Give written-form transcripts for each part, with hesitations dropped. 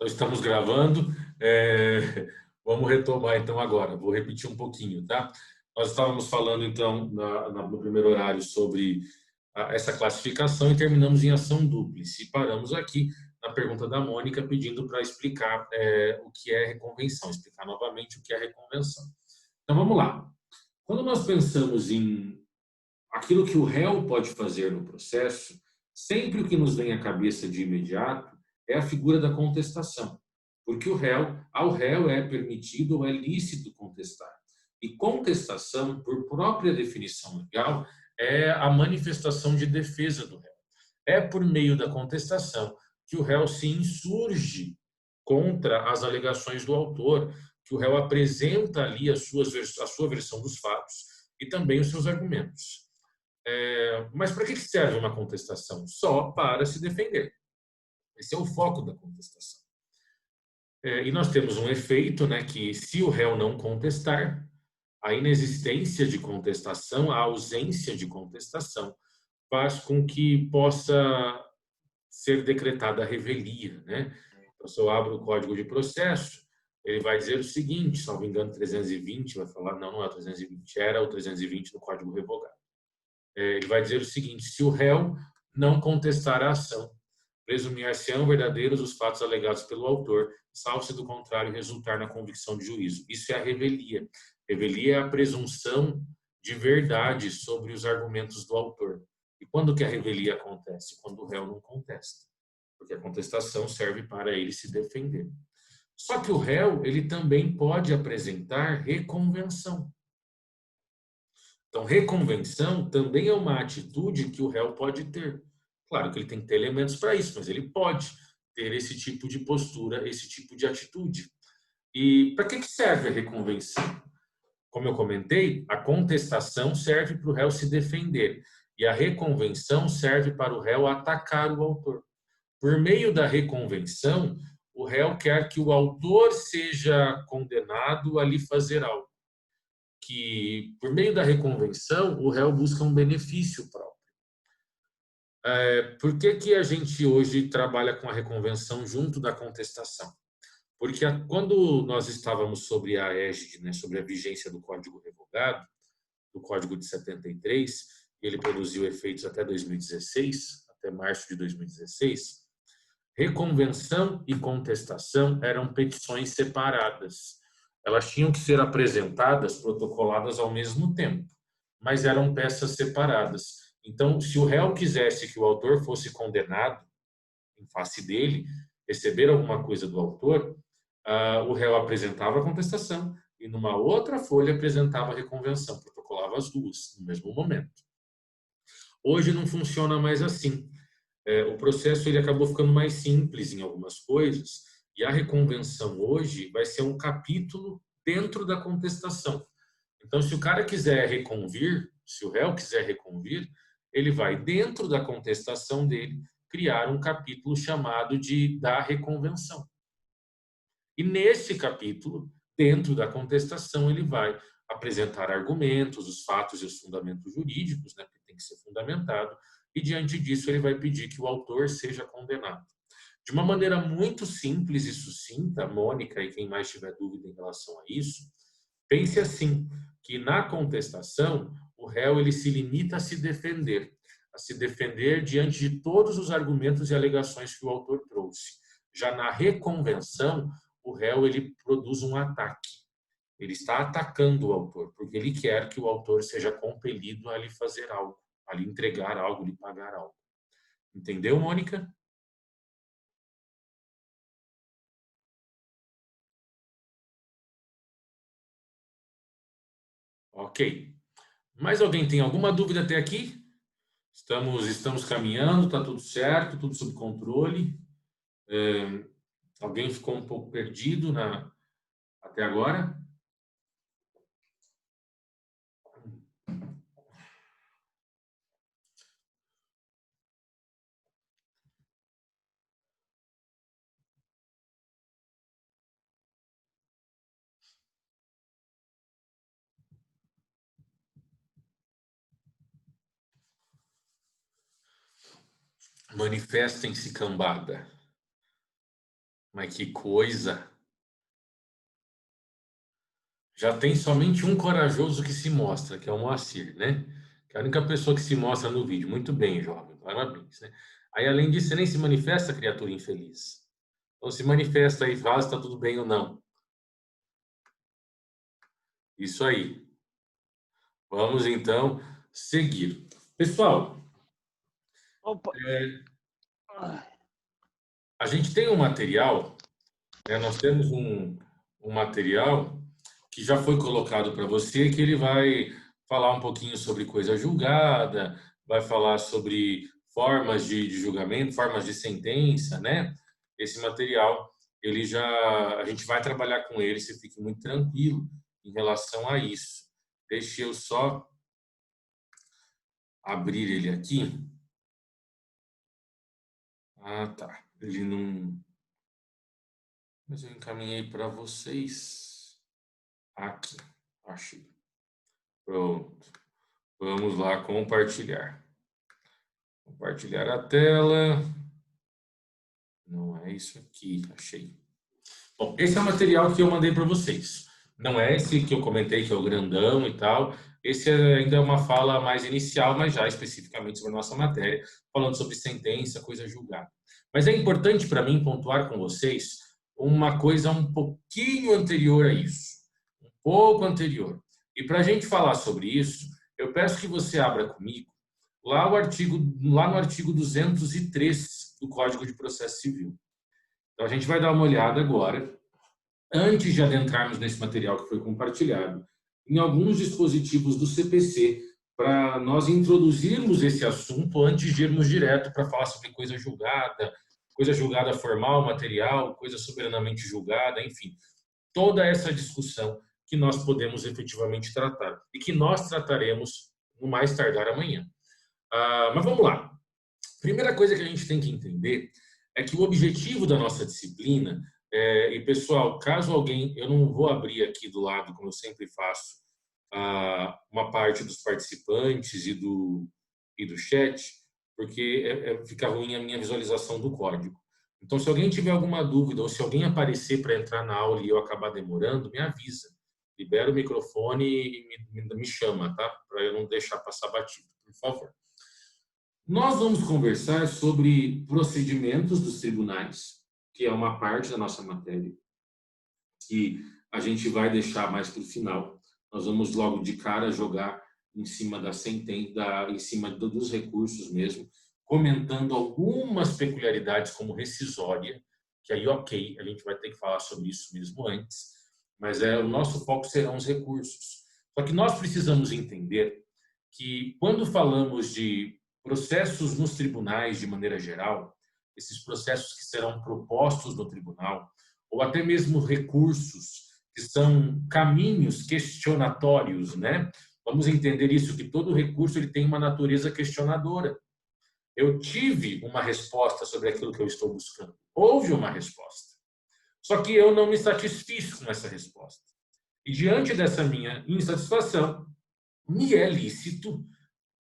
Então, estamos gravando. É, Vamos retomar, então, agora. Vou repetir um pouquinho, tá? Nós estávamos falando, então, no primeiro horário sobre essa classificação e terminamos em ação dúplice. E paramos aqui na pergunta da Mônica, pedindo para explicar o que é reconvenção, explicar novamente o que é reconvenção. Então, vamos lá. Quando nós pensamos em aquilo que o réu pode fazer no processo, sempre o que nos vem à cabeça de imediato é a figura da contestação, porque ao réu é permitido ou é lícito contestar. E contestação, por própria definição legal, é a manifestação de defesa do réu. É por meio da contestação que o réu se insurge contra as alegações do autor, que o réu apresenta ali a sua versão dos fatos e também os seus argumentos. Mas para que serve uma contestação? Só para se defender. Esse é o foco da contestação. E nós temos um efeito, né, que se o réu não contestar, a inexistência de contestação, a ausência de contestação, faz com que possa ser decretada a revelia, né? Então, se eu abro o Código de Processo, ele vai dizer o seguinte, salvo engano, 320, vai falar, não é o 320, era o 320 no Código Revogado. Ele vai dizer o seguinte: se o réu não contestar a ação, presumir-se-ão verdadeiros os fatos alegados pelo autor, salvo se do contrário resultar na convicção de juízo. Isso é a revelia. Revelia é a presunção de verdade sobre os argumentos do autor. E quando que a revelia acontece? Quando o réu não contesta. Porque a contestação serve para ele se defender. Só que o réu, ele também pode apresentar reconvenção. Então, reconvenção também é uma atitude que o réu pode ter. Claro que ele tem que ter elementos para isso, mas ele pode ter esse tipo de postura, esse tipo de atitude. E para que serve a reconvenção? Como eu comentei, a contestação serve para o réu se defender e a reconvenção serve para o réu atacar o autor. Por meio da reconvenção, o réu quer que o autor seja condenado a lhe fazer algo, que, por meio da reconvenção, o réu busca um benefício próprio. Por que que a gente hoje trabalha com a reconvenção junto da contestação? Porque quando nós estávamos sobre a égide, né, sobre a vigência do Código Revogado, do Código de 73, ele produziu efeitos até 2016, até março de 2016, reconvenção e contestação eram petições separadas. Elas tinham que ser apresentadas, protocoladas ao mesmo tempo, mas eram peças separadas. Então, se o réu quisesse que o autor fosse condenado em face dele, receber alguma coisa do autor, o réu apresentava a contestação e numa outra folha apresentava a reconvenção, protocolava as duas no mesmo momento. Hoje não funciona mais assim. O processo ele acabou ficando mais simples em algumas coisas e a reconvenção hoje vai ser um capítulo dentro da contestação. Então, se o cara quiser reconvir, se o réu quiser reconvir, ele vai, dentro da contestação dele, criar um capítulo chamado da reconvenção. E nesse capítulo, dentro da contestação, ele vai apresentar argumentos, os fatos e os fundamentos jurídicos, né, que tem que ser fundamentado, e diante disso ele vai pedir que o autor seja condenado. De uma maneira muito simples e sucinta, Mônica e quem mais tiver dúvida em relação a isso, pense assim, que na contestação o réu ele se limita a se defender diante de todos os argumentos e alegações que o autor trouxe. Já na reconvenção, o réu ele produz um ataque. Ele está atacando o autor, porque ele quer que o autor seja compelido a lhe fazer algo, a lhe entregar algo, lhe pagar algo. Entendeu, Mônica? Ok. Mais alguém tem alguma dúvida até aqui? Estamos caminhando, está tudo certo, tudo sob controle. Alguém ficou um pouco perdido até agora? Manifestem-se, cambada. Mas que coisa! Já tem somente um corajoso que se mostra, que é o Moacir, né? Que é a única pessoa que se mostra no vídeo. Muito bem, jovem. Parabéns, né? Aí, além disso, você nem se manifesta, criatura infeliz. Então, se manifesta aí, fala se tá tudo bem ou não. Isso aí. Vamos, então, seguir. Pessoal, Opa. a gente tem um material, né? Nós temos um material que já foi colocado para você, que ele vai falar um pouquinho sobre coisa julgada, vai falar sobre formas de julgamento, formas de sentença, né? Esse material, ele já, a gente vai trabalhar com ele, você fique muito tranquilo em relação a isso. Deixe eu só abrir ele aqui. Ah, tá. Ele não. Mas eu encaminhei para vocês. Aqui. Achei. Pronto. Vamos lá compartilhar. Compartilhar a tela. Não é isso aqui. Achei. Bom, esse é o material que eu mandei para vocês. Não é esse que eu comentei, que é o grandão e tal. Esse ainda é uma fala mais inicial, mas já especificamente sobre a nossa matéria, falando sobre sentença, coisa julgada. Mas é importante para mim pontuar com vocês uma coisa um pouquinho anterior a isso. Um pouco anterior. E para a gente falar sobre isso, eu peço que você abra comigo lá no artigo 203 do Código de Processo Civil. Então, a gente vai dar uma olhada agora, antes de adentrarmos nesse material que foi compartilhado, em alguns dispositivos do CPC, para nós introduzirmos esse assunto antes de irmos direto para falar sobre coisa julgada formal, material, coisa soberanamente julgada, enfim, toda essa discussão que nós podemos efetivamente tratar e que nós trataremos no mais tardar amanhã. Mas vamos lá. Primeira coisa que a gente tem que entender é que o objetivo da nossa disciplina, e pessoal, caso alguém, eu não vou abrir aqui do lado, como eu sempre faço, uma parte dos participantes e do chat, porque fica ruim a minha visualização do código. Então, se alguém tiver alguma dúvida ou se alguém aparecer para entrar na aula e eu acabar demorando, me avisa. Libera o microfone e me chama, tá? Para eu não deixar passar batido, por favor. Nós vamos conversar sobre procedimentos dos tribunais, que é uma parte da nossa matéria, que a gente vai deixar mais para o final. Nós vamos logo de cara jogar em cima da sentença, em cima dos recursos mesmo, comentando algumas peculiaridades como rescisória, que aí, ok, a gente vai ter que falar sobre isso mesmo antes, mas o nosso foco serão os recursos. Só que nós precisamos entender que quando falamos de processos nos tribunais de maneira geral, esses processos que serão propostos no tribunal, ou até mesmo recursos que são caminhos questionatórios, né? Vamos entender isso, que todo recurso ele tem uma natureza questionadora. Eu tive uma resposta sobre aquilo que eu estou buscando. Houve uma resposta. Só que eu não me satisfiz com essa resposta. E diante dessa minha insatisfação, me é lícito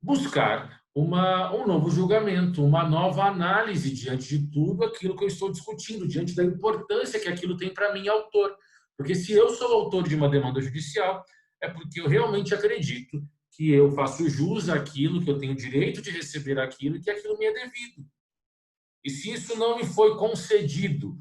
buscar um novo julgamento, uma nova análise diante de tudo aquilo que eu estou discutindo, diante da importância que aquilo tem para mim, autor. Porque se eu sou autor de uma demanda judicial, é porque eu realmente acredito que eu faço jus àquilo, que eu tenho direito de receber aquilo e que aquilo me é devido. E se isso não me foi concedido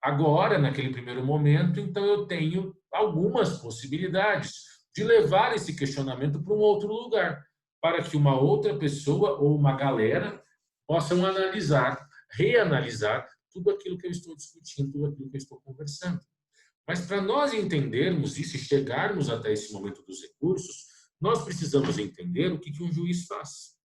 agora, naquele primeiro momento, então eu tenho algumas possibilidades de levar esse questionamento para um outro lugar, para que uma outra pessoa ou uma galera possam analisar, reanalisar tudo aquilo que eu estou discutindo, tudo aquilo que eu estou conversando. Mas para nós entendermos isso e chegarmos até esse momento dos recursos, nós precisamos entender o que um juiz faz.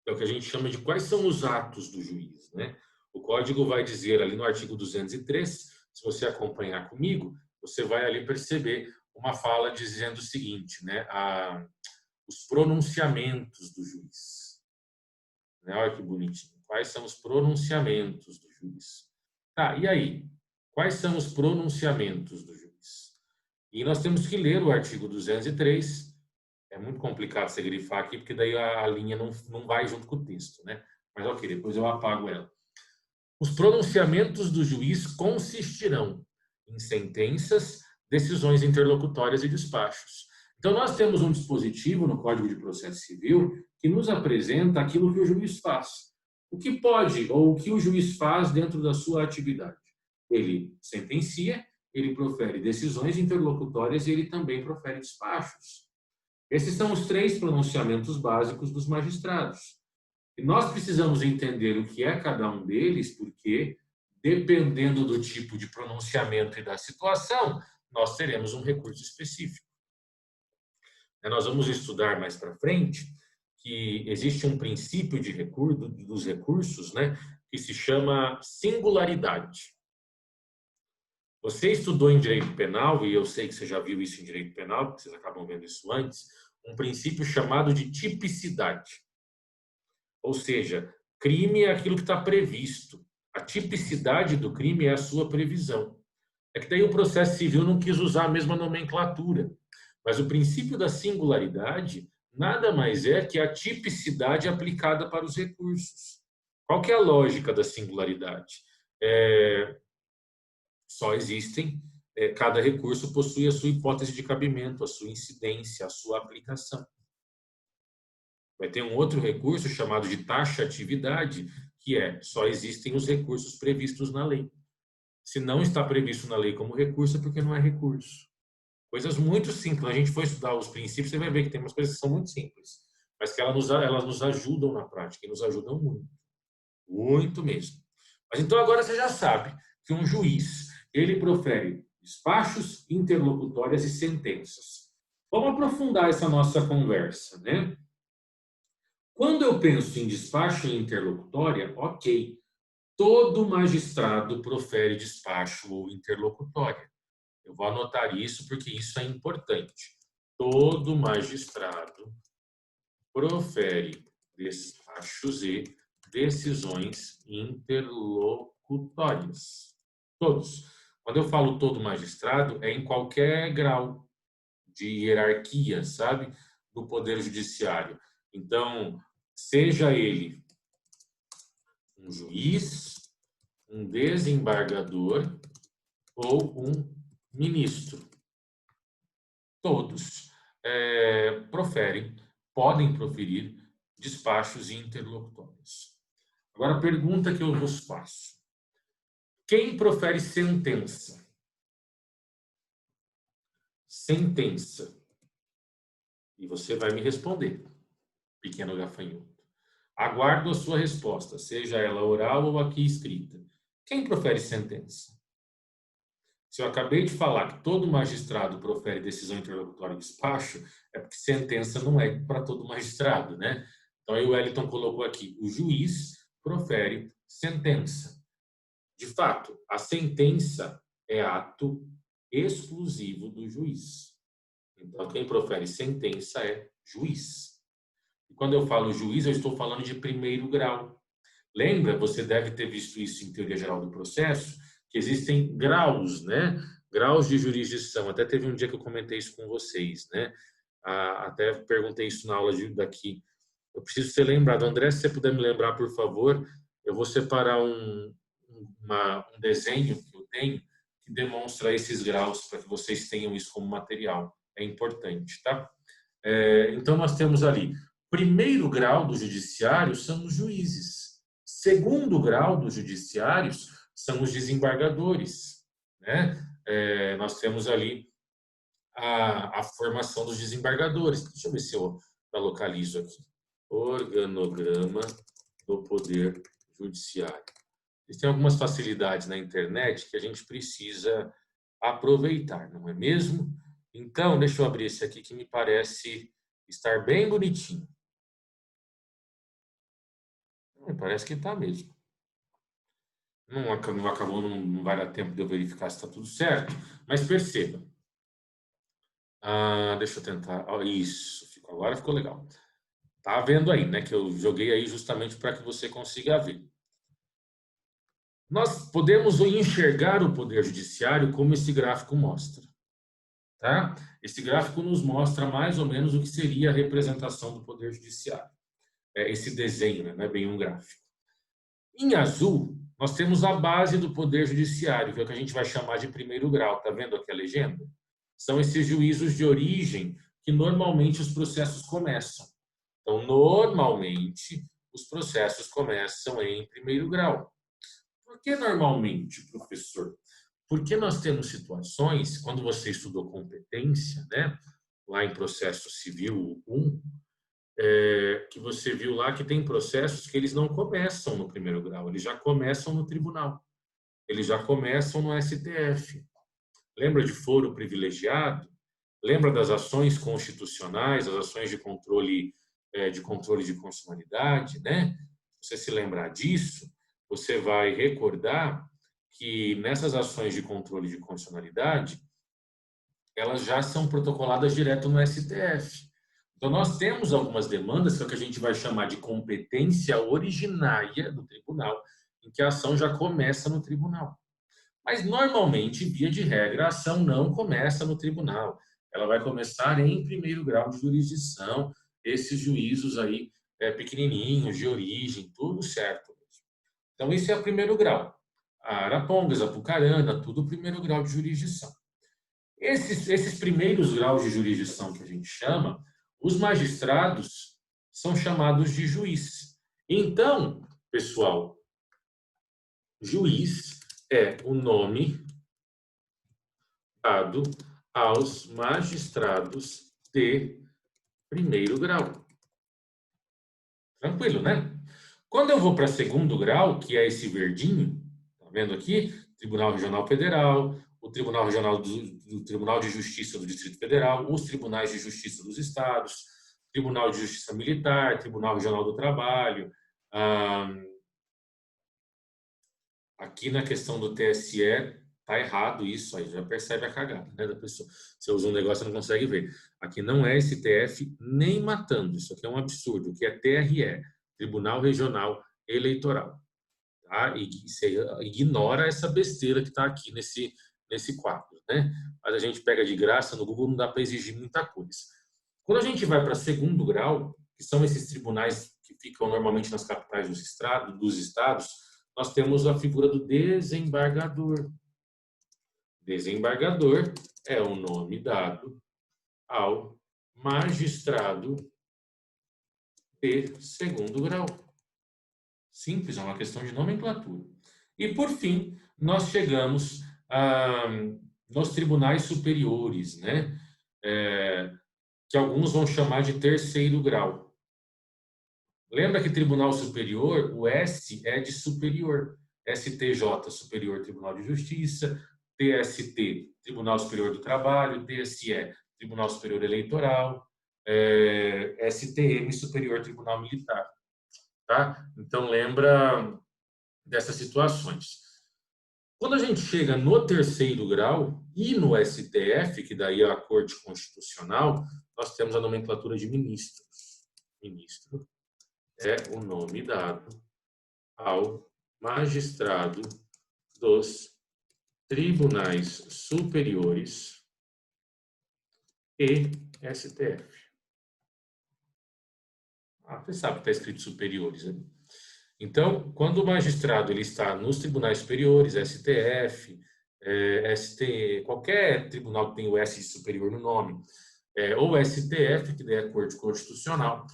É o que a gente chama de quais são os atos do juiz, né? O código vai dizer ali no artigo 203, se você acompanhar comigo, você vai ali perceber uma fala dizendo o seguinte, né? Os pronunciamentos do juiz. Né? Olha que bonitinho. Quais são os pronunciamentos do juiz? Tá, e aí? Quais são os pronunciamentos do juiz? E nós temos que ler o artigo 203. É muito complicado você grifar aqui, porque daí a linha não vai junto com o texto, né? Mas ok, depois eu apago ela. Os pronunciamentos do juiz consistirão em sentenças, decisões interlocutórias e despachos. Então, nós temos um dispositivo no Código de Processo Civil que nos apresenta aquilo que o juiz faz. O que pode ou o que o juiz faz dentro da sua atividade. Ele sentencia, ele profere decisões interlocutórias e ele também profere despachos. Esses são os 3 pronunciamentos básicos dos magistrados. E nós precisamos entender o que é cada um deles, porque, dependendo do tipo de pronunciamento e da situação, nós teremos um recurso específico. Nós vamos estudar mais para frente que existe um princípio de recurso, dos recursos, né, que se chama singularidade. Você estudou em direito penal, e eu sei que você já viu isso em direito penal, porque vocês acabam vendo isso antes, um princípio chamado de tipicidade. Ou seja, crime é aquilo que está previsto. A tipicidade do crime é a sua previsão. É que daí o processo civil não quis usar a mesma nomenclatura. Mas o princípio da singularidade nada mais é que a tipicidade aplicada para os recursos. Qual que é a lógica da singularidade? Só existem, cada recurso possui a sua hipótese de cabimento, a sua incidência, a sua aplicação. Vai ter um outro recurso chamado de taxatividade, que só existem os recursos previstos na lei. Se não está previsto na lei como recurso, é porque não é recurso. Coisas muito simples. A gente for estudar os princípios, você vai ver que tem umas coisas que são muito simples, mas que elas nos ajudam na prática, e nos ajudam muito. Muito mesmo. Mas então agora você já sabe que um juiz, ele profere despachos, interlocutórias e sentenças. Vamos aprofundar essa nossa conversa, né? Quando eu penso em despacho e interlocutória, ok, todo magistrado profere despacho ou interlocutória. Eu vou anotar isso porque isso é importante. Todo magistrado profere despachos e decisões interlocutórias. Todos. Quando eu falo todo magistrado, é em qualquer grau de hierarquia, sabe? Do Poder Judiciário. Então, seja ele um juiz, um desembargador ou um ministro. Todos podem proferir despachos interlocutórios. Agora, a pergunta que eu vos faço. Quem profere sentença? Sentença. E você vai me responder, pequeno gafanhoto. Aguardo a sua resposta, seja ela oral ou aqui escrita. Quem profere sentença? Se eu acabei de falar que todo magistrado profere decisão interlocutória e despacho, é porque sentença não é para todo magistrado, né? Então, aí o Wellington colocou aqui, o juiz profere sentença. De fato, a sentença é ato exclusivo do juiz. Então, quem profere sentença é juiz. E quando eu falo juiz, eu estou falando de primeiro grau. Lembra, você deve ter visto isso em Teoria Geral do Processo, que existem graus, né? Graus de jurisdição. Até teve um dia que eu comentei isso com vocês, né? Até perguntei isso na aula daqui. Eu preciso ser lembrado. André, se você puder me lembrar, por favor, eu vou separar um desenho que eu tenho que demonstra esses graus para que vocês tenham isso como material. É importante, tá? Então, nós temos ali, primeiro grau do judiciário são os juízes. Segundo grau dos judiciários são os desembargadores, né? Nós temos ali a formação dos desembargadores. Deixa eu ver se eu localizo aqui. Organograma do Poder Judiciário. Existem algumas facilidades na internet que a gente precisa aproveitar, não é mesmo? Então, deixa eu abrir esse aqui que me parece estar bem bonitinho. Parece que está mesmo. Não acabou, não vai dar tempo de eu verificar se está tudo certo, mas perceba. Deixa eu tentar. Isso, agora ficou legal. Tá vendo aí, né? Que eu joguei aí justamente para que você consiga ver. Nós podemos enxergar o Poder Judiciário como esse gráfico mostra. Tá? Esse gráfico nos mostra mais ou menos o que seria a representação do Poder Judiciário. Esse desenho, né? Não é bem um gráfico. Em azul, nós temos a base do Poder Judiciário, que é o que a gente vai chamar de primeiro grau. Está vendo aqui a legenda? São esses juízos de origem que normalmente os processos começam. Então, normalmente, os processos começam em primeiro grau. Por que normalmente, professor? Porque nós temos situações, quando você estudou competência, né, lá em processo civil 1, que você viu lá que tem processos que eles não começam no primeiro grau, eles já começam no tribunal, eles já começam no STF. Lembra de foro privilegiado? Lembra das ações constitucionais, as ações de controle de constitucionalidade, né? Se você se lembrar disso, você vai recordar que nessas ações de controle de constitucionalidade, elas já são protocoladas direto no STF. Então, nós temos algumas demandas, que é o que a gente vai chamar de competência originária do tribunal, em que a ação já começa no tribunal. Mas, normalmente, via de regra, a ação não começa no tribunal. Ela vai começar em primeiro grau de jurisdição, esses juízos aí pequenininhos, de origem, tudo certo. Então, esse é o primeiro grau. A Arapongas, a Apucarana, tudo primeiro grau de jurisdição. Esses primeiros graus de jurisdição que a gente chama, os magistrados são chamados de juiz. Então, pessoal, juiz é o nome dado aos magistrados de primeiro grau. Tranquilo, né? Quando eu vou para segundo grau, que é esse verdinho, tá vendo aqui? Tribunal Regional Federal, o Tribunal Regional do Tribunal de Justiça do Distrito Federal, os Tribunais de Justiça dos Estados, Tribunal de Justiça Militar, Tribunal Regional do Trabalho. Aqui na questão do TSE, tá errado isso aí, já percebe a cagada, né, da pessoa. Você usa um negócio e não consegue ver. Aqui não é STF nem matando, isso aqui é um absurdo. O que é TRE, Tribunal Regional Eleitoral. Tá? E você ignora essa besteira que está aqui nesse quadro, né? Mas a gente pega de graça, no Google não dá para exigir muita coisa. Quando a gente vai para segundo grau, que são esses tribunais que ficam normalmente nas capitais dos estados, nós temos a figura do desembargador. Desembargador é o nome dado ao magistrado de segundo grau. Simples, é uma questão de nomenclatura. E, por fim, nós chegamos nos tribunais superiores, né? Que alguns vão chamar de terceiro grau. Lembra que Tribunal Superior, o S é de superior. STJ, Superior Tribunal de Justiça, TST, Tribunal Superior do Trabalho, TSE, Tribunal Superior Eleitoral, STM, Superior Tribunal Militar. Tá? Então, lembra dessas situações. Quando a gente chega no terceiro grau e no STF, que daí é a Corte Constitucional, nós temos a nomenclatura de ministros. Ministro é o nome dado ao magistrado dos tribunais superiores e STF. Você sabe que está escrito superiores, né? Então, quando o magistrado ele está nos tribunais superiores, STF, qualquer tribunal que tem o S superior no nome, ou STF, que daí é a Corte Constitucional,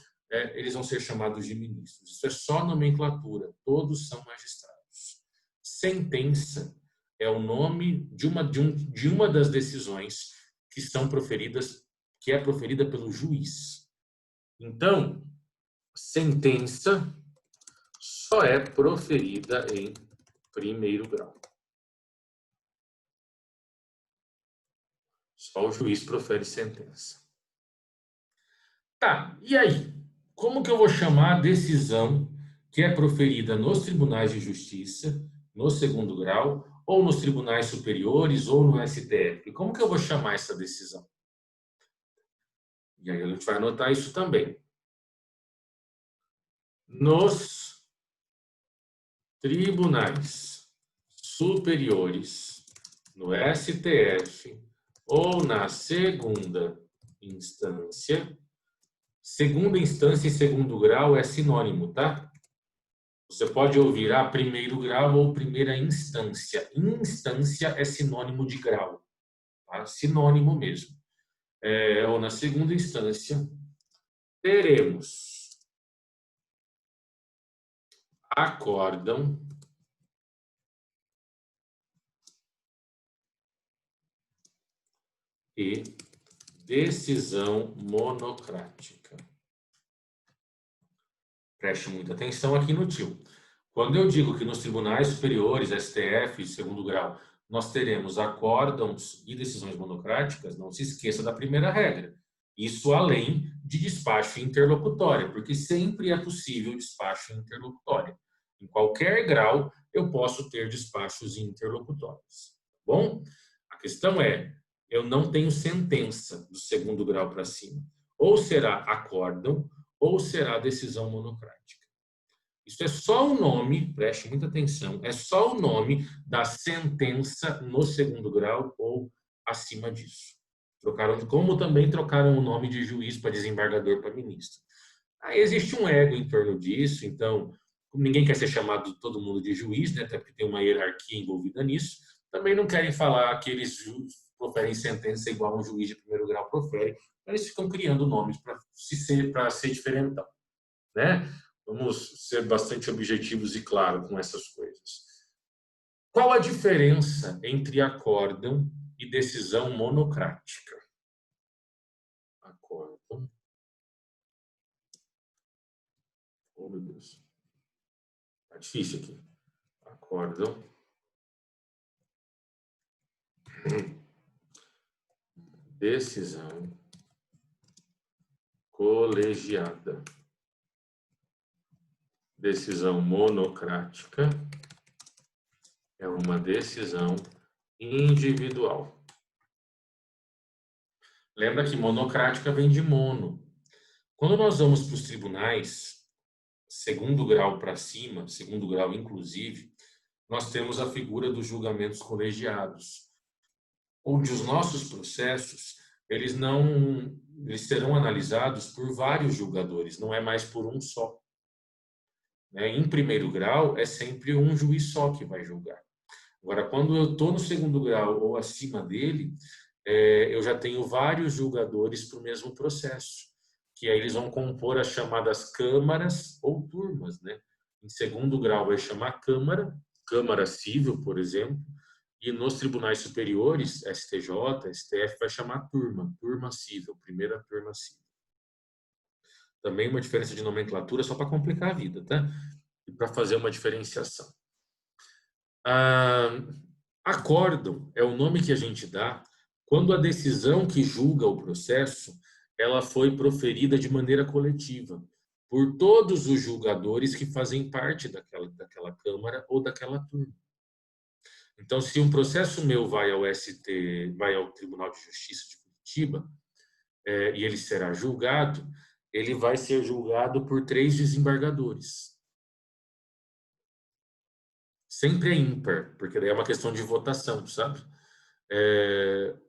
eles vão ser chamados de ministros. Isso é só nomenclatura, todos são magistrados. Sentença é o nome de uma das decisões que são proferidas, que é proferida pelo juiz. Então, sentença só é proferida em primeiro grau. Só o juiz profere sentença. Tá, e aí? Como que eu vou chamar a decisão que é proferida nos tribunais de justiça, no segundo grau, ou nos tribunais superiores, ou no STF? Como que eu vou chamar essa decisão? E aí a gente vai anotar isso também. Nos tribunais superiores, no STF ou na segunda instância e segundo grau é sinônimo, tá? Você pode ouvir primeiro grau ou primeira instância. Instância é sinônimo de grau, tá? Sinônimo mesmo. Ou na segunda instância, teremos acórdão e decisão monocrática. Preste muita atenção aqui no tio. Quando eu digo que nos tribunais superiores, STF, segundo grau, nós teremos acórdãos e decisões monocráticas, não se esqueça da primeira regra. Isso além de despacho interlocutório, porque sempre é possível despacho interlocutório. Em qualquer grau, eu posso ter despachos interlocutórios. Bom, a questão é, eu não tenho sentença do segundo grau para cima. Ou será acórdão, ou será decisão monocrática. Isso é só o nome, preste muita atenção, é só o nome da sentença no segundo grau ou acima disso. Trocaram, como também trocaram o nome de juiz para desembargador para ministro. Aí existe um ego em torno disso, então, como ninguém quer ser chamado todo mundo de juiz, né, até porque tem uma hierarquia envolvida nisso, também não querem falar que eles proferem sentença igual um juiz de primeiro grau profere, então eles ficam criando nomes para ser diferentão, né? Vamos ser bastante objetivos e claros com essas coisas. Qual a diferença entre acórdão e decisão monocrática? Acórdão. Oh, meu Deus. Tá difícil aqui. Acórdão. Decisão colegiada. Decisão monocrática é uma decisão individual. Lembra que monocrática vem de mono. Quando nós vamos para os tribunais, segundo grau para cima, segundo grau inclusive, nós temos a figura dos julgamentos colegiados, onde os nossos processos, eles serão analisados por vários julgadores, não é mais por um só. Em primeiro grau, é sempre um juiz só que vai julgar. Agora, quando eu estou no segundo grau ou acima dele, eu já tenho vários julgadores para o mesmo processo, que aí eles vão compor as chamadas câmaras ou turmas, né? Em segundo grau vai chamar Câmara Civil, por exemplo, e nos tribunais superiores, STJ, STF, vai chamar turma civil, primeira turma civil. Também uma diferença de nomenclatura só para complicar a vida, tá? E para fazer uma diferenciação. Acórdão é o nome que a gente dá quando a decisão que julga o processo ela foi proferida de maneira coletiva por todos os julgadores que fazem parte daquela Câmara ou daquela turma. Então, se um processo meu vai ao Tribunal de Justiça de Curitiba, e ele será julgado, ele vai ser julgado por 3 desembargadores. Sempre é ímpar, porque daí é uma questão de votação, sabe?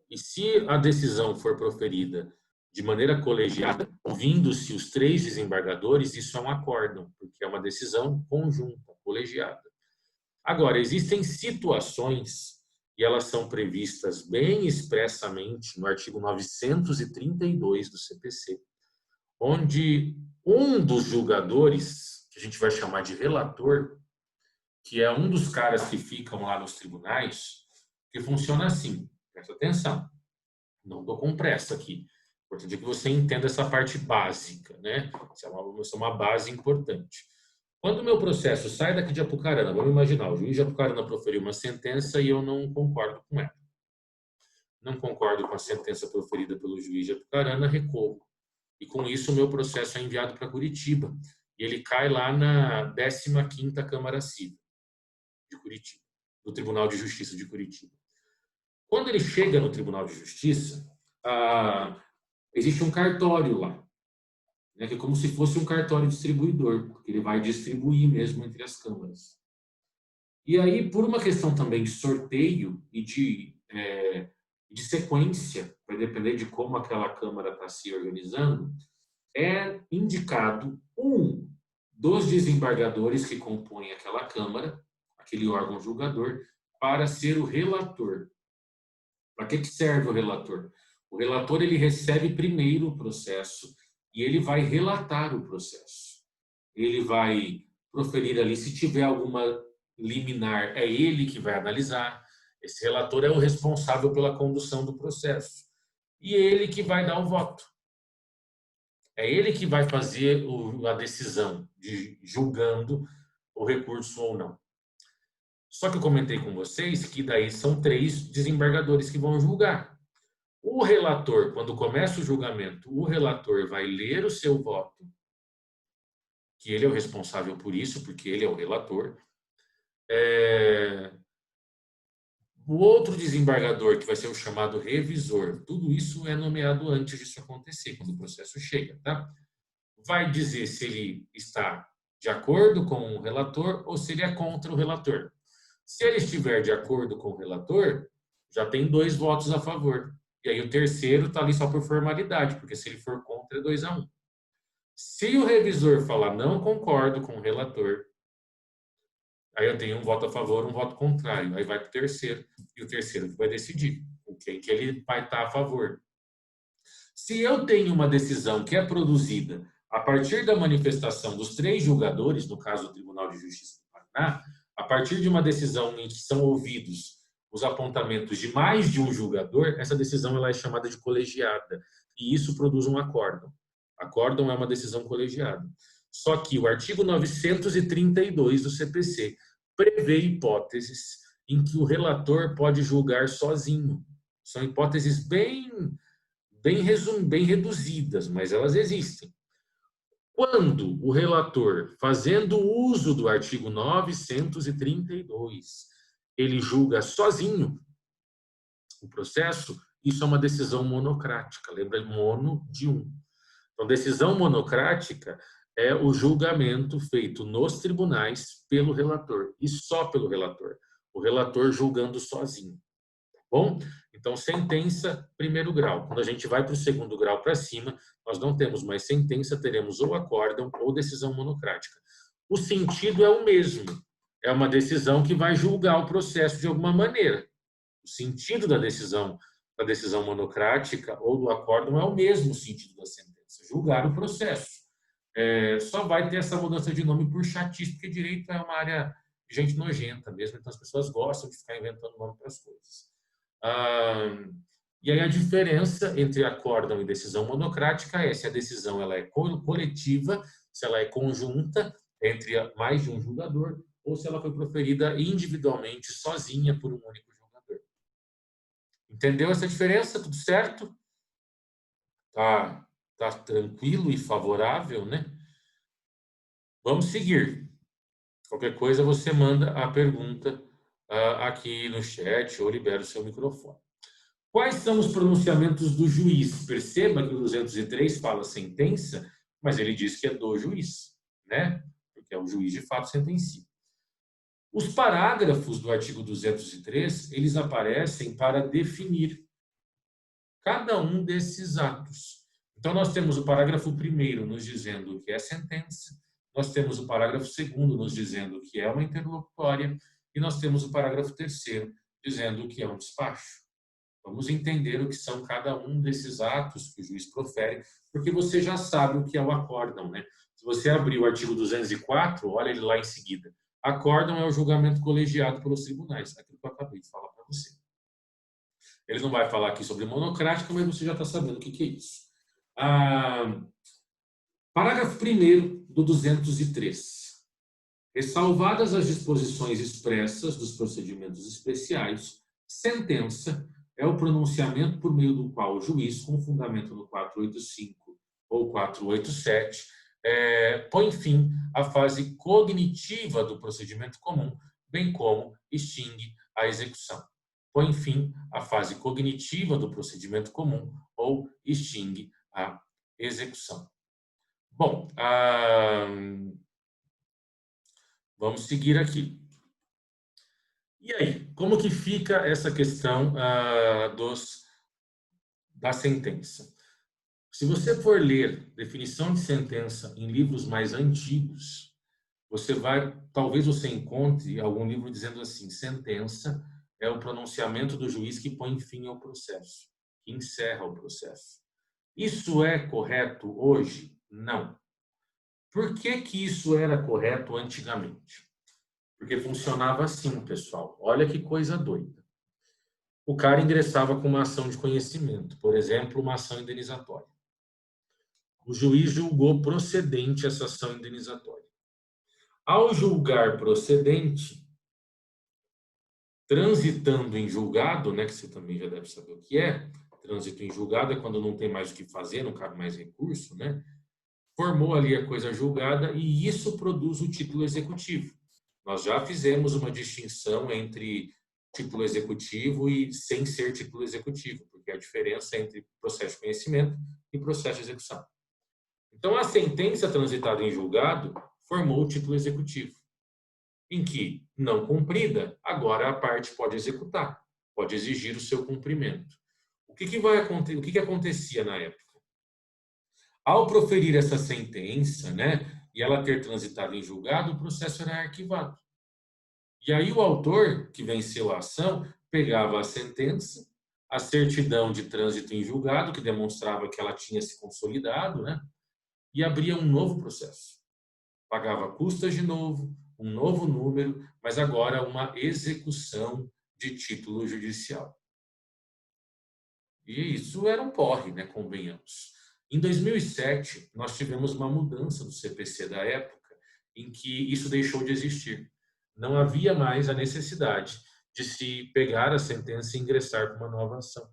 E se a decisão for proferida de maneira colegiada, ouvindo-se os 3 desembargadores, isso é um acórdão, porque é uma decisão conjunta, colegiada. Agora, existem situações, e elas são previstas bem expressamente no artigo 932 do CPC, onde um dos julgadores, que a gente vai chamar de relator, que é um dos caras que ficam lá nos tribunais, que funciona assim, presta atenção, não estou com pressa aqui, importante que você entenda essa parte básica, né? Isso é uma base importante. Quando o meu processo sai daqui de Apucarana, vamos imaginar, o juiz de Apucarana proferiu uma sentença e eu não concordo com ela. Não concordo com a sentença proferida pelo juiz de Apucarana, recorro. E com isso o meu processo é enviado para Curitiba. E ele cai lá na 15ª Câmara Civil de Curitiba, do Tribunal de Justiça de Curitiba. Quando ele chega no Tribunal de Justiça, existe um cartório lá, né, que é como se fosse um cartório distribuidor, porque ele vai distribuir mesmo entre as câmaras. E aí, por uma questão também de sorteio e de sequência, vai depender de como aquela câmara está se organizando, é indicado um dos desembargadores que compõem aquela Câmara, aquele órgão julgador, para ser o relator. Para que serve o relator? O relator ele recebe primeiro o processo e ele vai relatar o processo. Ele vai proferir ali, se tiver alguma liminar, é ele que vai analisar. Esse relator é o responsável pela condução do processo. E ele que vai dar o voto. É ele que vai fazer a decisão de julgando o recurso ou não. Só que eu comentei com vocês que daí são 3 desembargadores que vão julgar. O relator, quando começa o julgamento, o relator vai ler o seu voto, que ele é o responsável por isso, porque ele é o relator. O outro desembargador, que vai ser o chamado revisor, tudo isso é nomeado antes disso acontecer, quando o processo chega, tá? Vai dizer se ele está de acordo com o relator ou se ele é contra o relator. Se ele estiver de acordo com o relator, já tem 2 votos a favor. E aí o terceiro está ali só por formalidade, porque se ele for contra, é 2-1. Se o revisor falar não concordo com o relator, aí eu tenho um voto a favor, um voto contrário. Aí vai para o terceiro, e o terceiro vai decidir com quem que ele vai estar a favor. Se eu tenho uma decisão que é produzida a partir da manifestação dos 3 julgadores, no caso do Tribunal de Justiça do Paraná, a partir de uma decisão em que são ouvidos os apontamentos de mais de um julgador, essa decisão ela é chamada de colegiada, e isso produz um acórdão. Acórdão é uma decisão colegiada. Só que o artigo 932 do CPC prevê hipóteses em que o relator pode julgar sozinho. São hipóteses bem reduzidas, mas elas existem. Quando o relator, fazendo uso do artigo 932, ele julga sozinho o processo, isso é uma decisão monocrática. Lembra? Mono de 1. Então, decisão monocrática é o julgamento feito nos tribunais pelo relator, e só pelo relator. O relator julgando sozinho. Bom, então sentença primeiro grau. Quando a gente vai para o segundo grau para cima, nós não temos mais sentença, teremos ou acórdão ou decisão monocrática. O sentido é o mesmo. É uma decisão que vai julgar o processo de alguma maneira. O sentido da decisão monocrática ou do acórdão é o mesmo sentido da sentença, julgar o processo. Só vai ter essa mudança de nome por chatice, porque direito é uma área de gente nojenta mesmo, então as pessoas gostam de ficar inventando nome para as coisas. E aí a diferença entre acórdão e decisão monocrática é se a decisão ela é coletiva, se ela é conjunta entre mais de um julgador, ou se ela foi proferida individualmente, sozinha, por um único julgador. Entendeu essa diferença? Tudo certo? Tá tranquilo e favorável, né? Vamos seguir. Qualquer coisa você manda a pergunta aqui no chat ou libera o seu microfone. Quais são os pronunciamentos do juiz? Perceba que o 203 fala sentença, mas ele diz que é do juiz, né? Porque é o juiz de fato sentencia. Os parágrafos do artigo 203, eles aparecem para definir cada um desses atos. Então, nós temos o parágrafo 1º nos dizendo o que é sentença, nós temos o parágrafo 2º nos dizendo o que é uma interlocutória, e nós temos o parágrafo 3º dizendo o que é um despacho. Vamos entender o que são cada um desses atos que o juiz profere, porque você já sabe o que é o acórdão, né? Se você abrir o artigo 204, olha ele lá em seguida. Acórdão é o julgamento colegiado pelos tribunais, aquilo que eu acabei de falar para você. Ele não vai falar aqui sobre monocrática, mas você já está sabendo o que é isso. Parágrafo 1º do 203. Ressalvadas as disposições expressas dos procedimentos especiais, sentença é o pronunciamento por meio do qual o juiz, com fundamento no 485 ou 487, põe fim à fase cognitiva do procedimento comum, bem como extingue a execução. Põe fim à fase cognitiva do procedimento comum ou extingue a execução. Bom, vamos seguir aqui. E aí, como que fica essa questão da sentença? Se você for ler definição de sentença em livros mais antigos, talvez você encontre algum livro dizendo assim: sentença é o pronunciamento do juiz que põe fim ao processo, que encerra o processo. Isso é correto hoje? Não. Por que que isso era correto antigamente? Porque funcionava assim, pessoal. Olha que coisa doida. O cara ingressava com uma ação de conhecimento, por exemplo, uma ação indenizatória. O juiz julgou procedente essa ação indenizatória. Ao julgar procedente, transitando em julgado, né, que você também já deve saber o que é, trânsito em julgado é quando não tem mais o que fazer, não cabe mais recurso, né? Formou ali a coisa julgada e isso produz o título executivo. Nós já fizemos uma distinção entre título executivo e sem ser título executivo, porque a diferença é entre processo de conhecimento e processo de execução. Então, a sentença transitada em julgado formou o título executivo, em que, não cumprida, agora a parte pode executar, pode exigir o seu cumprimento. O que vai acontecer? O que acontecia na época? Ao proferir essa sentença, né, e ela ter transitado em julgado, o processo era arquivado. E aí o autor que venceu a ação pegava a sentença, a certidão de trânsito em julgado, que demonstrava que ela tinha se consolidado, né, e abria um novo processo. Pagava custas de novo, um novo número, mas agora uma execução de título judicial. E isso era um porre, né, convenhamos. Em 2007, nós tivemos uma mudança do CPC da época, em que isso deixou de existir. Não havia mais a necessidade de se pegar a sentença e ingressar com uma nova ação.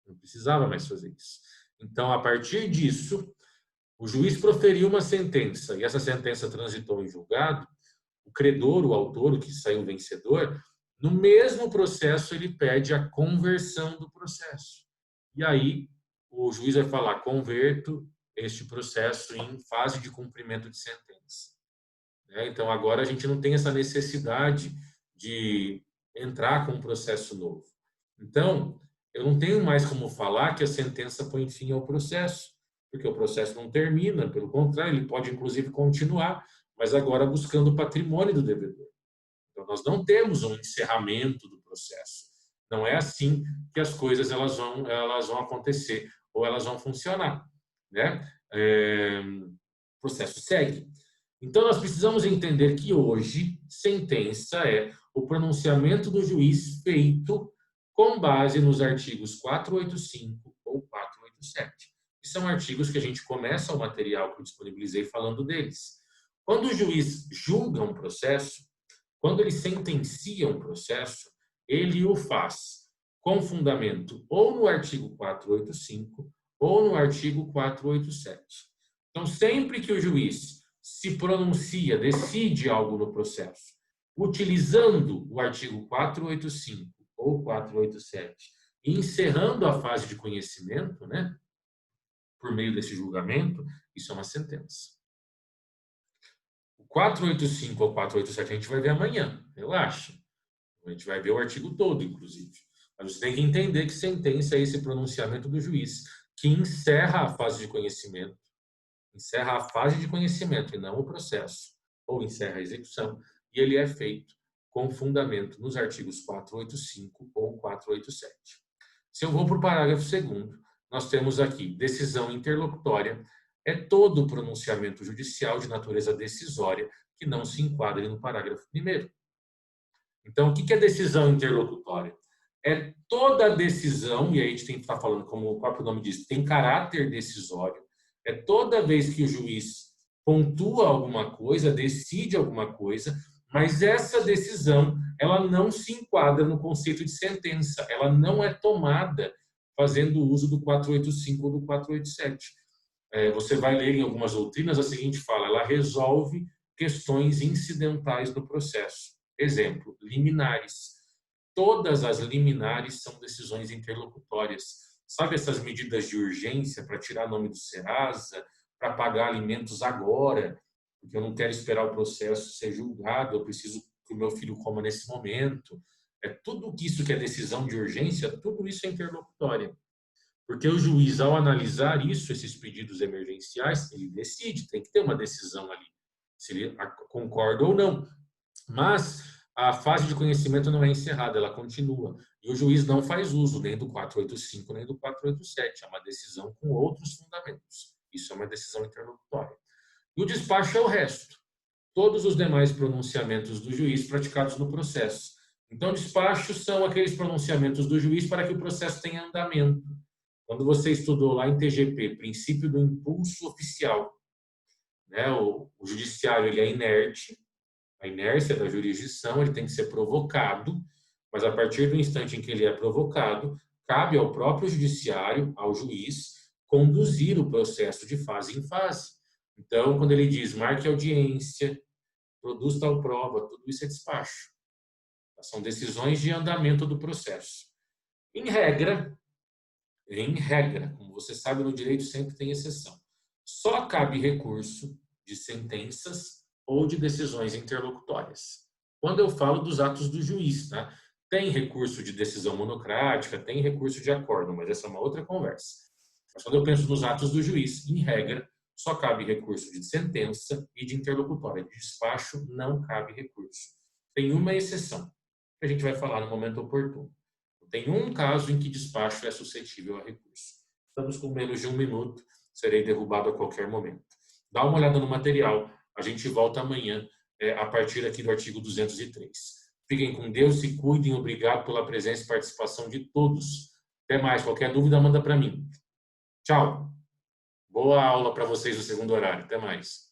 Não precisava mais fazer isso. Então, a partir disso, o juiz proferiu uma sentença e essa sentença transitou em julgado, o credor, o autor, o que saiu vencedor, no mesmo processo ele pede a conversão do processo. E aí o juiz vai falar: converto este processo em fase de cumprimento de sentença. Então agora a gente não tem essa necessidade de entrar com um processo novo. Então eu não tenho mais como falar que a sentença põe fim ao processo, porque o processo não termina, pelo contrário, ele pode inclusive continuar, mas agora buscando o patrimônio do devedor. Então nós não temos um encerramento do processo. Não é assim que as coisas elas vão acontecer ou elas vão funcionar, né? O processo segue. Então nós precisamos entender que hoje sentença é o pronunciamento do juiz feito com base nos artigos 485 ou 487. Que são artigos que a gente começa o material que eu disponibilizei falando deles. Quando o juiz julga um processo, quando ele sentencia um processo, ele o faz com fundamento ou no artigo 485 ou no artigo 487. Então, sempre que o juiz se pronuncia, decide algo no processo, utilizando o artigo 485 ou 487, e encerrando a fase de conhecimento, né, por meio desse julgamento, isso é uma sentença. O 485 ou 487 a gente vai ver amanhã, relaxa. A gente vai ver o artigo todo, inclusive. Mas você tem que entender que sentença é esse pronunciamento do juiz, que encerra a fase de conhecimento, e não o processo, ou encerra a execução, e ele é feito com fundamento nos artigos 485 ou 487. Se eu vou para o parágrafo 2º, nós temos aqui decisão interlocutória, é todo pronunciamento judicial de natureza decisória que não se enquadra no parágrafo 1º. Então, o que é decisão interlocutória? É toda decisão, e aí a gente tem que estar falando, como o próprio nome diz, tem caráter decisório, é toda vez que o juiz pontua alguma coisa, decide alguma coisa, mas essa decisão, ela não se enquadra no conceito de sentença, ela não é tomada fazendo uso do 485 ou do 487. Você vai ler em algumas doutrinas a seguinte fala: ela resolve questões incidentais do processo. Exemplo, liminares. Todas as liminares são decisões interlocutórias. Sabe essas medidas de urgência para tirar nome do Serasa, para pagar alimentos agora, porque eu não quero esperar o processo ser julgado, eu preciso que o meu filho coma nesse momento. Tudo isso que é decisão de urgência, tudo isso é interlocutória. Porque o juiz, ao analisar isso, esses pedidos emergenciais, ele decide, tem que ter uma decisão ali. se ele concorda ou não. Mas a fase de conhecimento não é encerrada, ela continua. E o juiz não faz uso nem do 485 nem do 487. É uma decisão com outros fundamentos. Isso é uma decisão interlocutória. E o despacho é o resto. Todos os demais pronunciamentos do juiz praticados no processo. Então, despachos são aqueles pronunciamentos do juiz para que o processo tenha andamento. Quando você estudou lá em TGP, princípio do impulso oficial, né? O judiciário ele é inerte, a inércia da jurisdição, ele tem que ser provocado, mas a partir do instante em que ele é provocado, cabe ao próprio judiciário, ao juiz, conduzir o processo de fase em fase. Então, quando ele diz marque audiência, produz tal prova, tudo isso é despacho. São decisões de andamento do processo. Em regra, como você sabe, no direito sempre tem exceção. Só cabe recurso de sentenças ou de decisões interlocutórias. Quando eu falo dos atos do juiz, tá? Tem recurso de decisão monocrática, tem recurso de acordo, mas essa é uma outra conversa. Mas quando eu penso nos atos do juiz, em regra, só cabe recurso de sentença e de interlocutória. De despacho, não cabe recurso. Tem uma exceção, que a gente vai falar no momento oportuno. Tem um caso em que despacho é suscetível a recurso. Estamos com menos de 1 minuto, serei derrubado a qualquer momento. Dá uma olhada no material, a gente volta amanhã, a partir aqui do artigo 203. Fiquem com Deus, se cuidem, obrigado pela presença e participação de todos. Até mais, qualquer dúvida manda para mim. Tchau. Boa aula para vocês no segundo horário. Até mais.